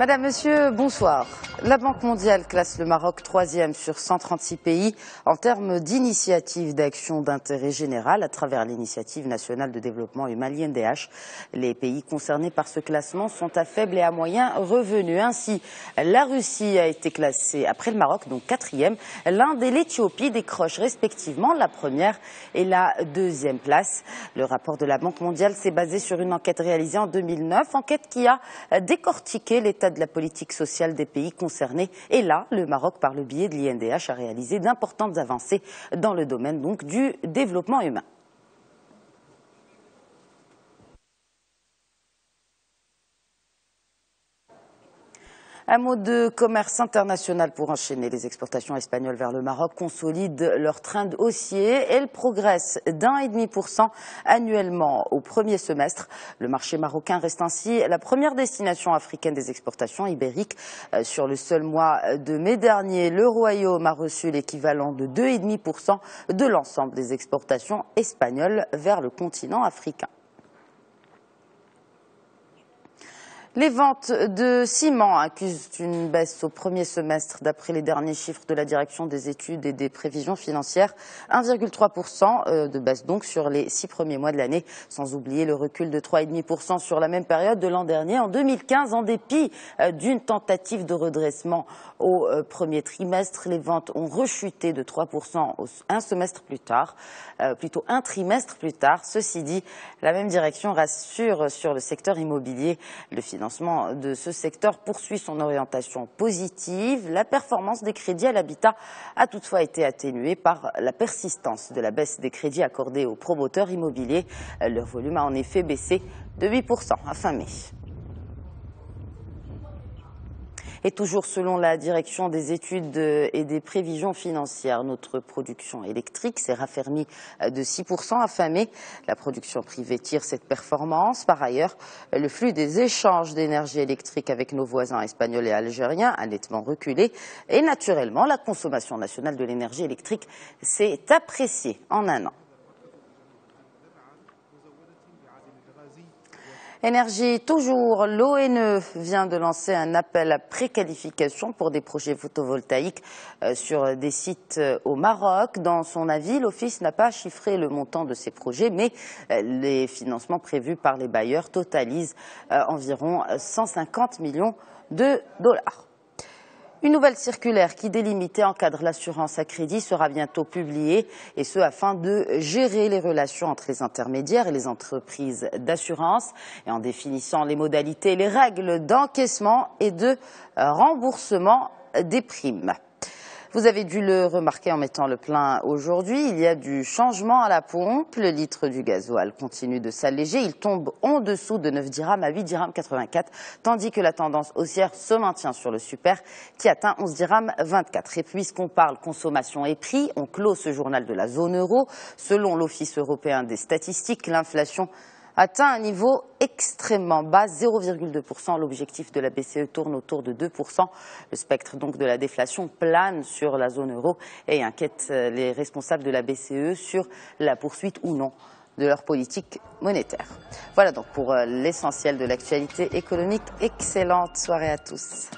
Madame, Monsieur, bonsoir. La Banque mondiale classe le Maroc 3e sur 136 pays en termes d'initiatives d'action d'intérêt général à travers l'initiative nationale de développement humain, l'INDH. Les pays concernés par ce classement sont à faible et à moyen revenu. Ainsi, la Russie a été classée après le Maroc, donc 4e. L'Inde et l'Éthiopie décrochent respectivement la première et la 2e place. Le rapport de la Banque mondiale s'est basé sur une enquête réalisée en 2009, enquête qui a décortiqué l'état de la politique sociale des pays concernés. Et là, le Maroc, par le biais de l'INDH, a réalisé d'importantes avancées dans le domaine donc du développement humain. Un mot de commerce international pour enchaîner. Les exportations espagnoles vers le Maroc consolident leur train haussier. Elles progressent d'1,5% annuellement au premier semestre. Le marché marocain reste ainsi la première destination africaine des exportations ibériques. Sur le seul mois de mai dernier, le Royaume a reçu l'équivalent de 2,5% de l'ensemble des exportations espagnoles vers le continent africain. Les ventes de ciment accusent une baisse au premier semestre d'après les derniers chiffres de la direction des études et des prévisions financières. 1,3% de baisse donc sur les 6 premiers mois de l'année, sans oublier le recul de 3,5% sur la même période de l'an dernier, en 2015, en dépit d'une tentative de redressement au premier trimestre. Les ventes ont rechuté de 3% un trimestre plus tard. Ceci dit, la même direction rassure sur le secteur immobilier. Le financement de ce secteur poursuit son orientation positive. La performance des crédits à l'habitat a toutefois été atténuée par la persistance de la baisse des crédits accordés aux promoteurs immobiliers. Leur volume a en effet baissé de 8% à fin mai. Et toujours selon la direction des études et des prévisions financières, notre production électrique s'est raffermie de 6% à fin mai. La production privée tire cette performance. Par ailleurs, le flux des échanges d'énergie électrique avec nos voisins espagnols et algériens a nettement reculé. Et naturellement, la consommation nationale de l'énergie électrique s'est appréciée en un an. Énergie toujours, l'ONE vient de lancer un appel à préqualification pour des projets photovoltaïques sur des sites au Maroc. Dans son avis, l'Office n'a pas chiffré le montant de ces projets, mais les financements prévus par les bailleurs totalisent environ 150 millions de dollars. Une nouvelle circulaire qui délimite et encadre l'assurance à crédit sera bientôt publiée, et ce afin de gérer les relations entre les intermédiaires et les entreprises d'assurance, et en définissant les modalités et les règles d'encaissement et de remboursement des primes. Vous avez dû le remarquer en mettant le plein aujourd'hui, il y a du changement à la pompe. Le litre du gasoil continue de s'alléger. Il tombe en dessous de 9 dirhams à 8 dirhams 84, tandis que la tendance haussière se maintient sur le super qui atteint 11 dirhams 24. Et puisqu'on parle consommation et prix, on clôt ce journal de la zone euro. Selon l'Office européen des statistiques, l'inflation atteint un niveau extrêmement bas, 0,2%. L'objectif de la BCE tourne autour de 2%. Le spectre donc de la déflation plane sur la zone euro et inquiète les responsables de la BCE sur la poursuite ou non de leur politique monétaire. Voilà donc pour l'essentiel de l'actualité économique. Excellente soirée à tous.